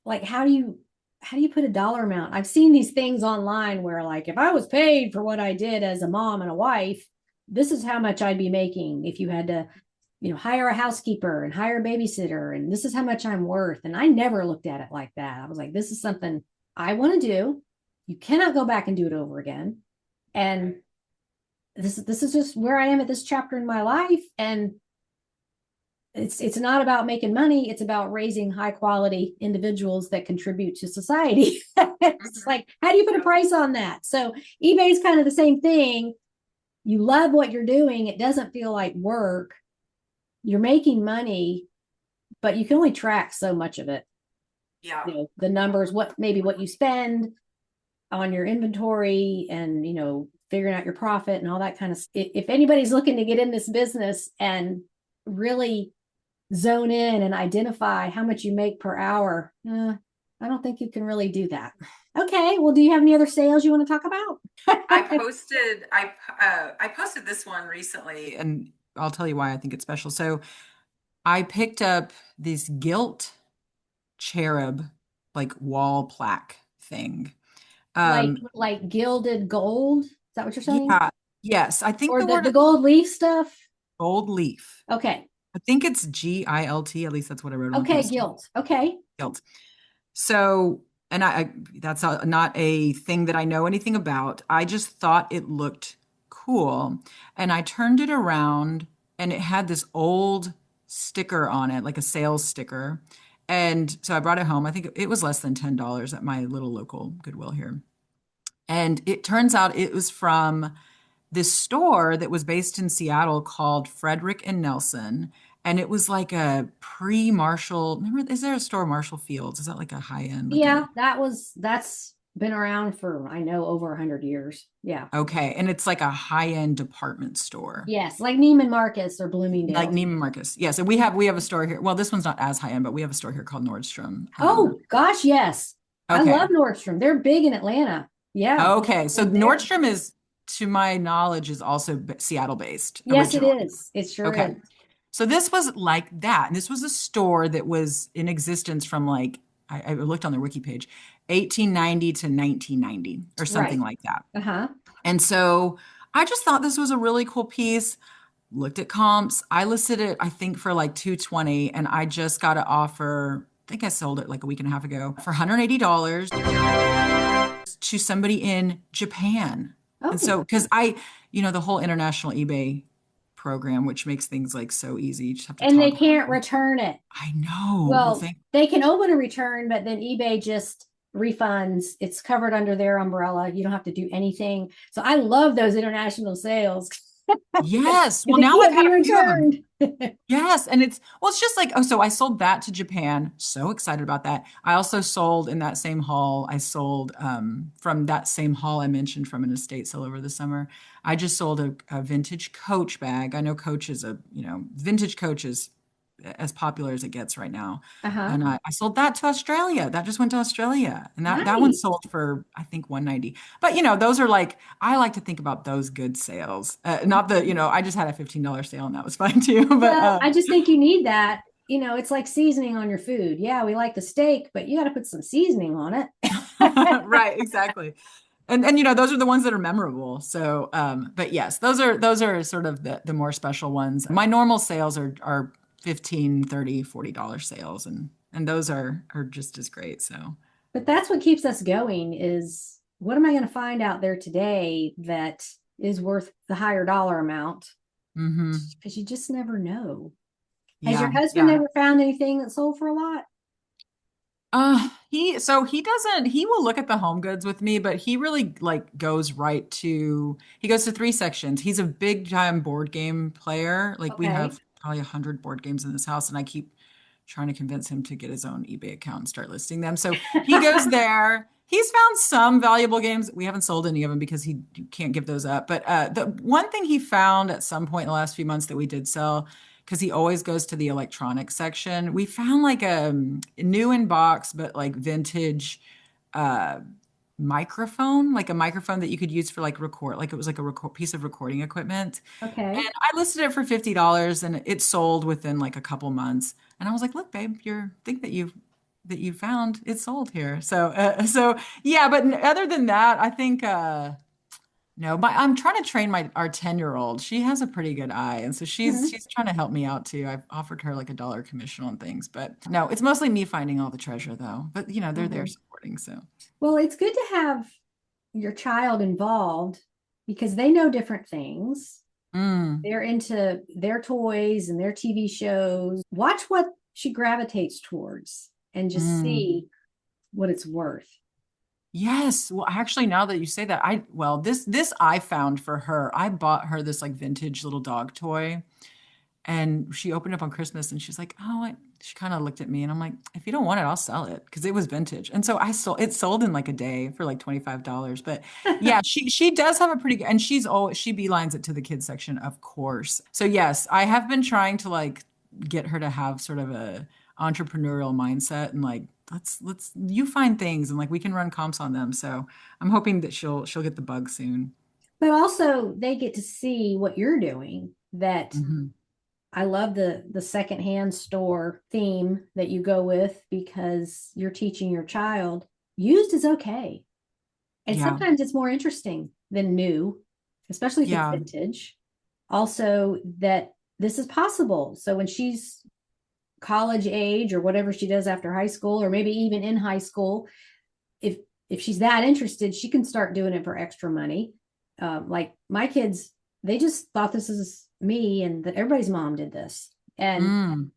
like, how do you put a dollar amount? I've seen these things online where, like, if I was paid for what I did as a mom and a wife, this is how much I'd be making if you had to, hire a housekeeper and hire a babysitter, and this is how much I'm worth. And I never looked at it like that. I was like, this is something I want to do. You cannot go back and do it over again. And this is just where I am at this chapter in my life. And it's not about making money. It's about raising high quality individuals that contribute to society. It's like, how do you put a price on that? So eBay is kind of the same thing. You love what you're doing. It doesn't feel like work. You're making money, but you can only track so much of it. Yeah. The numbers, what you spend on your inventory, and figuring out your profit and all that kind of stuff. If anybody's looking to get in this business and really zone in and identify how much you make per hour, I don't think you can really do that. Okay, well, do you have any other sales you want to talk about? I posted this one recently, and I'll tell you why I think it's special. So I picked up this gilt cherub, like wall plaque thing. Like gilded gold? Is that what you're saying? Yeah. Yes. I think Or the word the gold leaf stuff? gold leaf. Okay. I think it's GILT. At least that's what I wrote on the Okay, post. gilt. Okay. Gilt. So, and I that's not a thing that I know anything about. I just thought it looked cool. And I turned it around, and it had this old sticker on it, like a sales sticker. And so I brought it home. I think it was less than $10 at my little local Goodwill here. And it turns out it was from this store that was based in Seattle called Frederick and Nelson. And it was like a pre-Marshall. Remember, is there a store, Marshall Fields? Is that like a high-end? Yeah, that's been around for, I know, over 100 years. Yeah. Okay. And it's like a high-end department store. Yes, like Neiman Marcus or Like Bloomingdale. Neiman Marcus. Yes. And we have a store here. Well, this one's not as high-end, but we have a store here called Nordstrom. Oh, gosh, yes. I Okay. love Nordstrom. They're big in Atlanta. Yeah. Okay. So Nordstrom is, to my knowledge, is also Seattle-based Yes, it originally. is. It sure Okay. is. So this was like that. And this was a store that was in existence from, like, I looked on their wiki page, 1890 to 1990 or something Right. like that. Uh-huh. And so I just thought this was a really cool piece. Looked at comps. I listed it, I think, for like 220, and I just got an offer. I think I sold it like a week and a half ago for $180 to somebody in Japan. And so, Oh, because the whole international eBay program, which makes things like so easy. You just have to and they toggle. can't return it. I know. Well, Well, they can open a return, but then eBay just refunds. It's covered under their umbrella. You don't have to do anything. So I love those international sales. yes. Well, They now I've can't had be a few of them. returned. Yes. And it's just like, so I sold that to Japan. So excited about that. I also sold in that same haul. I sold from that same haul I mentioned from an estate sale over the summer. I just sold a vintage Coach bag. I know Coach is vintage Coach is as popular as it gets right now. Uh-huh. And I sold that to Australia. That just went to Australia. And that one Nice. sold for, I think, 190. But those are like, I like to think about those good sales. Not the, I just had a $15 sale and that was fine too. But Well, I just think you need that. It's like seasoning on your food. Yeah, we like the steak, but you got to put some seasoning on it. right, exactly. And those are the ones that are memorable. So but yes, those are sort of the more special ones. My normal sales are 15, 30, $40 sales, and those are just as great. So But that's what keeps us going is, what am I going to find out there today that is worth the higher dollar amount? hmm Because you just never know. Has your yeah, husband yeah. ever found anything that sold for a lot? He will look at the home goods with me, but he really like he goes to three sections. He's a big time board game player. Like we Okay. have probably 100 board games in this house, and I keep trying to convince him to get his own eBay account and start listing them. So he goes there. He's found some valuable games. We haven't sold any of them because he can't give those up. But the one thing he found at some point in the last few months that we did sell, because he always goes to the electronics section, we found like a new in box, but like vintage uh, microphone, like a microphone that you could use for like record, like it was like a piece of recording equipment. Okay. And I listed it for $50 and it sold within like a couple months. And I was like, look, babe, your thing that you found, it sold here. So yeah, but other than that, I think no, but I'm trying to train our 10-year-old. She has a pretty good eye. And so Mhm. she's trying to help me out too. I've offered her like $1 commission on things, but no, it's mostly me finding all the treasure though. But they're there Mhm. supporting. So Well, it's good to have your child involved because they know different things. mm, They're into their toys and their TV shows. Watch what she gravitates towards and just mm. see what it's worth. Yes. Well, actually, now that you say that, this I found for her. I bought her this like vintage little dog toy, and she opened it up on Christmas, and she's like, "Oh," she kind of looked at me, and I'm like, "If you don't want it, I'll sell it because it was vintage." And so it sold in like a day for like $25. But yeah, she does have a pretty good, and she beelines it to the kids section, of course. So yes, I have been trying to like get her to have sort of a entrepreneurial mindset and like let's you find things and like we can run comps on them. So I'm hoping that she'll get the bug soon. But also they get to see what you're doing. That Hmm. I love the secondhand store theme that you go with because you're teaching your child used is okay. And Yeah. sometimes it's more interesting than new, especially if it's Yeah. vintage. Also, that this is possible. So when she's college age or whatever she does after high school, or maybe even in high school, if if she's that interested, she can start doing it for extra money. Like my kids, they just thought this is me and that everybody's mom did this, Mm,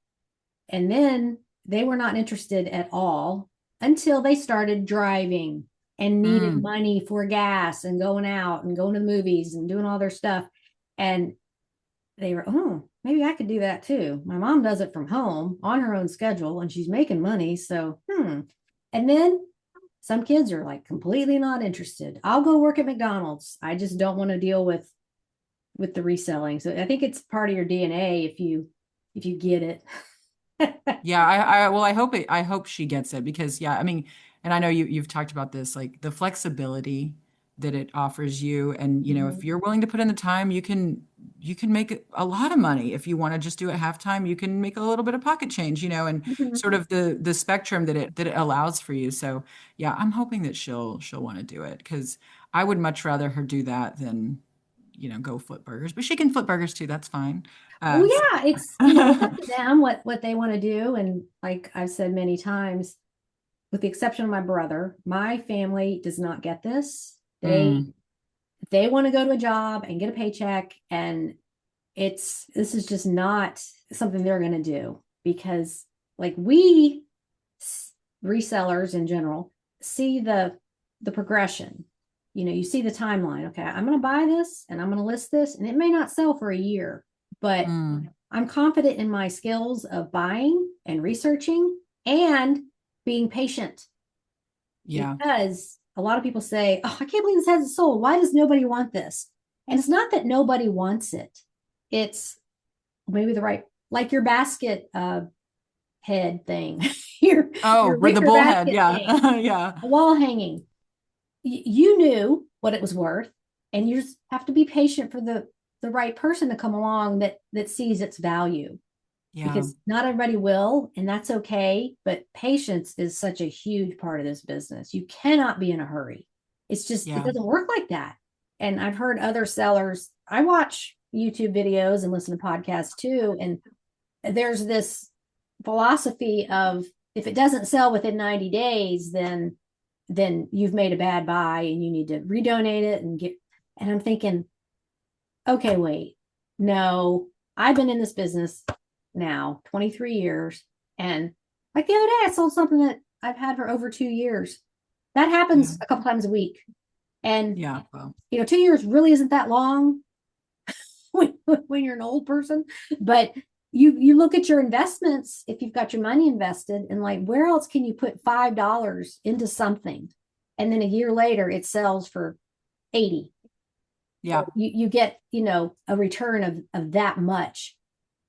and then they were not interested at all until they started driving and needed mm, money for gas and going out and going to the movies and doing all their stuff. And they were, oh, maybe I could do that too. My mom does it from home on her own schedule and she's making money. So, And then some kids are like completely not interested. I'll go work at McDonald's. I just don't want to deal with the reselling. So I think it's part of your DNA if you get it. yeah, I hope she gets it because yeah, I mean, and I know you've talked about this, like the flexibility that it offers you. And if Mhm. you're willing to put in the time, you can make a lot of money. If you want to just do it halftime, you can make a little bit of pocket change, and Mhm. sort of the spectrum that it allows for you. So yeah, I'm hoping that she'll want to do it because I would much rather her do that than, go flip burgers. But she can flip burgers too. That's fine. Well, So yeah, it's up to them what they want to do. And like I've said many times, with the exception of my brother, my family does not get this. mm, They want to go to a job and get a paycheck, and this is just not something they're going to do because like we resellers in general see the progression. You see the timeline. Okay, I'm going to buy this and I'm going to list this, and it may not sell for a year, but mm, I'm confident in my skills of buying and researching and being patient, yeah, because a lot of people say, oh, I can't believe this hasn't sold. Why does nobody want this? And it's not that nobody wants it. It's maybe the right, like your basket head thing, oh, your the wicker bullhead. basket Yeah. thing, Yeah. a wall hanging. You knew what it was worth, and you just have to be patient for the right person to come along that sees its value, Yeah. because not everybody will, and that's okay. But patience is such a huge part of this business. You cannot be in a hurry. It Yeah. doesn't work like that. And I've heard other sellers, I watch YouTube videos and listen to podcasts too. And there's this philosophy of if it doesn't sell within 90 days, then you've made a bad buy and you need to redonate it and I'm thinking, okay, wait, no, I've been in this business now 23 years. And like the other day, I sold something that I've had for over 2 years. That Yeah. happens a couple times a week. And, Yeah. Well, 2 years really isn't that long when you're an old person. But you look at your investments, if you've got your money invested, and like, where else can you put $5 into something and then a year later it sells for 80. Yeah. You get, a return of that much.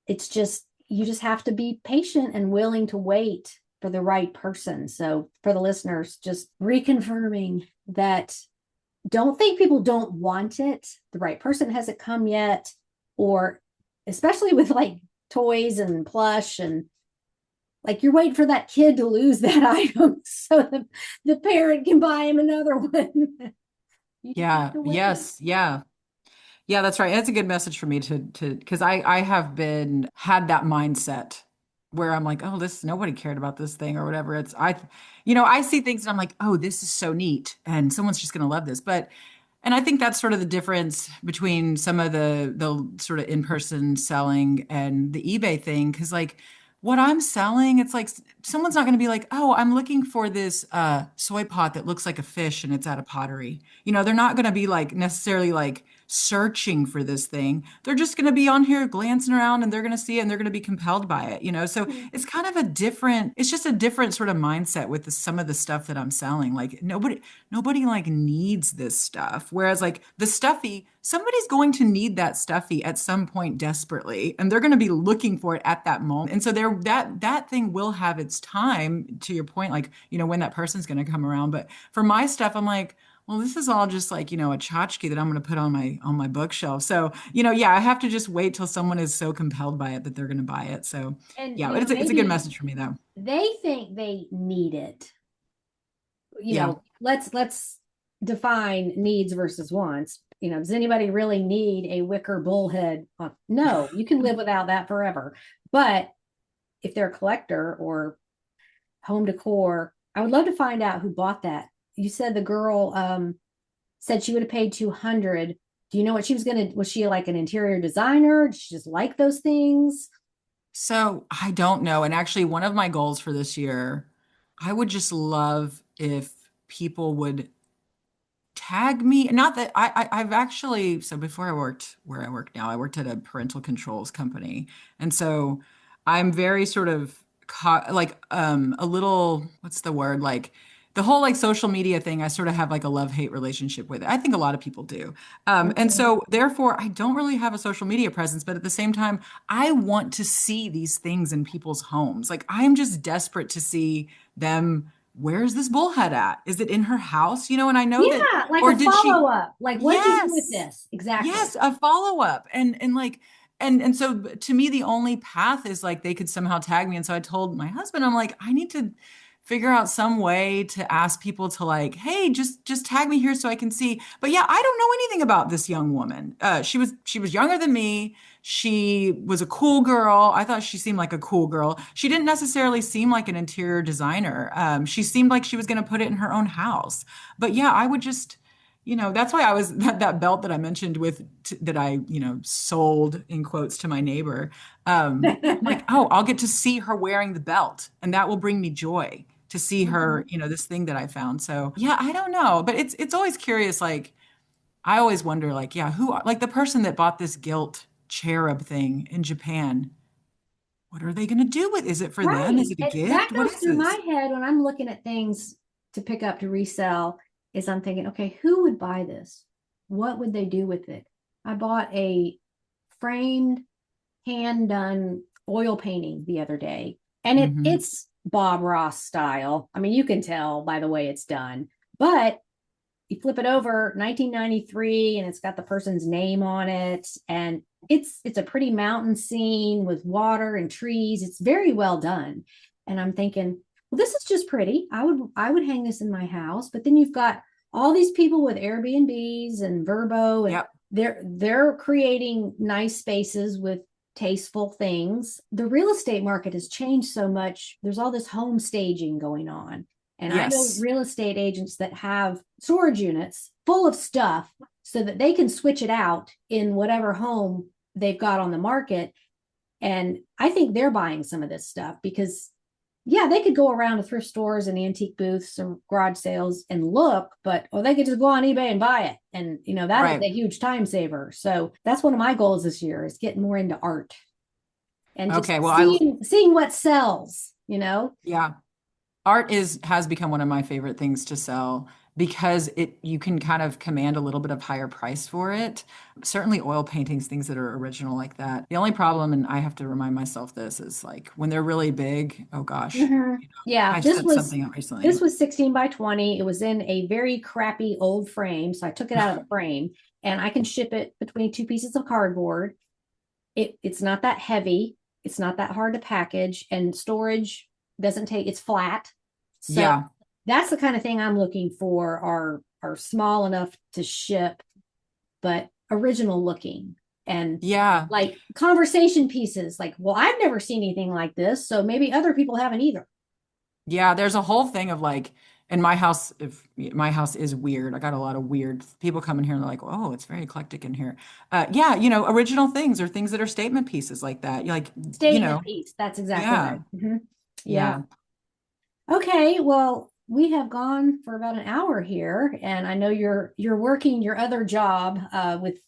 It's just, you just have to be patient and willing to wait for the right person. So for the listeners, just reconfirming that, don't think people don't want it. The right person hasn't come yet, or especially with like toys and plush, and like you're waiting for that kid to lose that item so the parent can buy him another one. You just have Yeah. to wait. Yes. Yeah. Yeah, that's right. That's a good message for me to because I have been had that mindset where I'm like, oh, this nobody cared about this thing or whatever. I see things and I'm like, oh, this is so neat, and someone's just gonna love this. And I think that's sort of the difference between some of the sort of in-person selling and the eBay thing. Because like what I'm selling, it's like someone's not going to be like, oh, I'm looking for this soy pot that looks like a fish and it's at a pottery. They're not going to be like necessarily like searching for this thing. They're just going to be on here glancing around and they're going to see it and they're going to be compelled by it. So it's kind of it's just a different sort of mindset with some of the stuff that I'm selling. Like nobody like needs this stuff. Whereas like the stuffy, somebody's going to need that stuffy at some point desperately, and they're going to be looking for it at that moment. And so that thing will have its time, to your point, like, when that person's going to come around. But for my stuff, I'm like, well, this is all just like, a tchotchke that I'm going to put on my bookshelf. So, yeah, I have to just wait till someone is so compelled by it that they're going to buy it. So, And yeah, it's a good maybe message for me though. they think they need it. Yeah. Let's define needs versus wants. Does anybody really need a wicker bullhead? No, you can live without that forever. But if they're a collector or home decor, I would love to find out who bought that. You said the girl said she would have paid 200. Do you know what she was she like an interior designer? Did she just like those things? So I don't know. And actually, one of my goals for this year, I would just love if people would tag me. Not that I've actually, so before I worked where I work now, I worked at a parental controls company. And so I'm very sort of like a little, what's the word? Like the whole like social media thing, I sort of have like a love-hate relationship with it. I think a lot of people do. And Mhm. so therefore I don't really have a social media presence, but at the same time, I want to see these things in people's homes. Like I am just desperate to see them. Where's this bullhead at? Is it in her house? And I know that, Yeah, like or a did she? follow up. Like, what did you do with Yes. this? Exactly. Yes, a follow-up. And like and so to me the only path is like they could somehow tag me. And so I told my husband, I'm like, I need to figure out some way to ask people to like, hey, just tag me here so I can see. But yeah, I don't know anything about this young woman. She was younger than me. She was a cool girl. I thought she seemed like a cool girl. She didn't necessarily seem like an interior designer. She seemed like she was going to put it in her own house. But yeah, I would just that's why I was that belt that I mentioned that I, sold in quotes to my neighbor. I'm like, oh, I'll get to see her wearing the belt, and that will bring me joy to see her, Mhm. this thing that I found. So yeah, I don't know, but it's always curious. Like I always wonder, like, yeah, like the person that bought this gilt cherub thing in Japan, what are they going to do with? Is it for them? Right. Is it a And that gift? What goes is through this? my head when I'm looking at things to pick up to resell, is I'm thinking, okay, who would buy this? What would they do with it? I bought a framed hand done oil painting the other day, and Hmm. it's Bob Ross style. I mean, you can tell by the way it's done, but you flip it over 1993 and it's got the person's name on it, and it's a pretty mountain scene with water and trees. It's very well done. And I'm thinking, well, this is just pretty. I would hang this in my house. But then you've got all these people with Airbnbs and Verbo, and Yep. they're creating nice spaces with tasteful things. The real estate market has changed so much. There's all this home staging going on. And I know Yes. real estate agents that have storage units full of stuff so that they can switch it out in whatever home they've got on the market. And I think they're buying some of this stuff because, yeah, they could go around to thrift stores and antique booths or garage sales and look, but or they could just go on eBay and buy it. And that is Right. a huge time saver. So that's one of my goals this year, is getting more into art and just Okay. Well, seeing what sells. yeah. Art has become one of my favorite things to sell. because you can kind of command a little bit of higher price for it. Certainly oil paintings, things that are original like that. The only problem, and I have to remind myself this, is like when they're really big, oh gosh, Yeah, I set something up this recently. was 16 by 20. It was in a very crappy old frame, so I took it out of the frame and I can ship it between two pieces of cardboard. It's not that heavy, it's not that hard to package, and storage doesn't take, it's flat. So Yeah. that's the kind of thing I'm looking for are small enough to ship, but original looking and Yeah. like conversation pieces. Like, well, I've never seen anything like this, so maybe other people haven't either. Yeah, there's a whole thing of like in my house, if my house is weird, I got a lot of weird people come in here and they're like, oh, it's very eclectic in here. Yeah, original things or things that are statement pieces like that. You like, Statement piece. That's exactly yeah, right. Yeah. yeah. Okay, well, we have gone for about an hour here, and I know you're working your other job with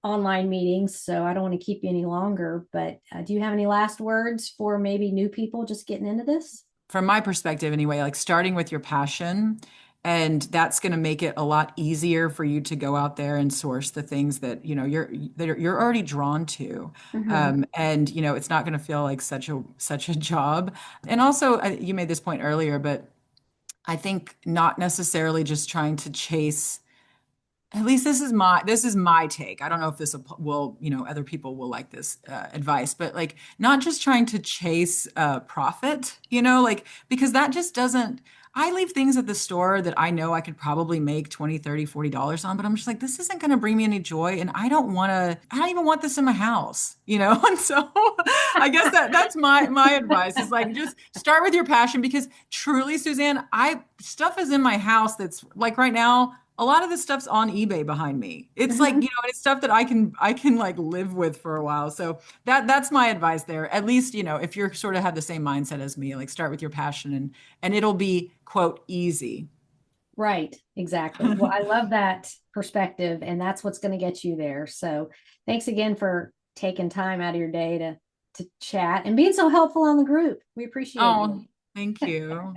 online meetings, so I don't want to keep you any longer. But do you have any last words for maybe new people just getting into this? From my perspective anyway, like starting with your passion, and that's going to make it a lot easier for you to go out there and source the things that you're already drawn to. Mm-hmm. And it's not going to feel like such a job. And also you made this point earlier, but I think not necessarily just trying to chase, at least this is my take. I don't know if this will, other people will like this advice, but like not just trying to chase profit, like because that just doesn't. I leave things at the store that I know I could probably make 20, 30, $40 on, but I'm just like, this isn't going to bring me any joy. And I don't even want this in my house, And so I guess that's my advice is like, just start with your passion because truly, Suzanne, stuff is in my house that's like right now, a lot of this stuff's on eBay behind me. It's like, Mm-hmm. it's stuff that I can like live with for a while. So that's my advice there. At least, if you're sort of have the same mindset as me, like start with your passion and it'll be quote easy. Right, exactly. Well, I love that perspective, and that's what's going to get you there. So, thanks again for taking time out of your day to chat and being so helpful on the group. We appreciate you. Oh, thank you.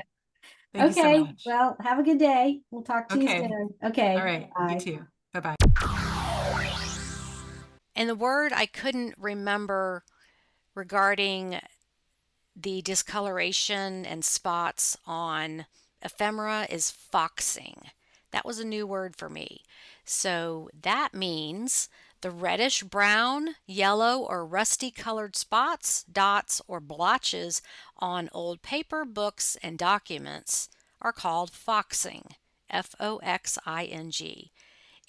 Thank you so Okay, much. well, have a good day. We'll talk to you Okay. soon. All Okay, right. You bye. too. Bye-bye. And the word I couldn't remember regarding the discoloration and spots on ephemera is foxing. That was a new word for me. So that means the reddish brown, yellow, or rusty colored spots, dots, or blotches on old paper, books, and documents are called foxing. Foxing.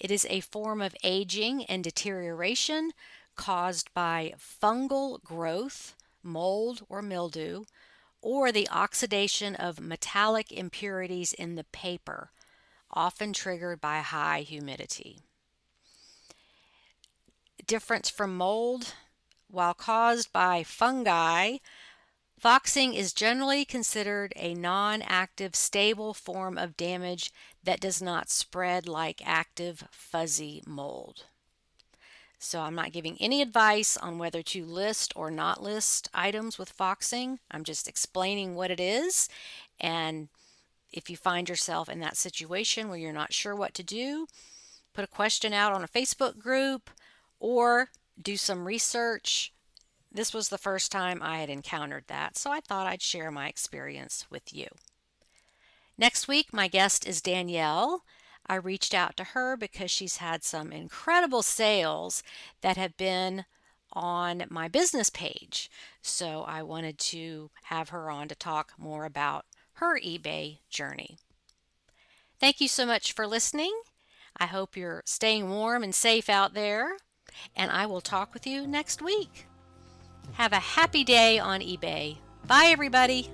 It is a form of aging and deterioration caused by fungal growth, mold or mildew, or the oxidation of metallic impurities in the paper, often triggered by high humidity. Difference from mold: while caused by fungi, foxing is generally considered a non active, stable form of damage that does not spread like active, fuzzy mold. So I'm not giving any advice on whether to list or not list items with foxing. I'm just explaining what it is. And if you find yourself in that situation where you're not sure what to do, put a question out on a Facebook group or do some research. This was the first time I had encountered that, so I thought I'd share my experience with you. Next week, my guest is Danielle. I reached out to her because she's had some incredible sales that have been on my business page. So I wanted to have her on to talk more about her eBay journey. Thank you so much for listening. I hope you're staying warm and safe out there, and I will talk with you next week. Have a happy day on eBay. Bye, everybody.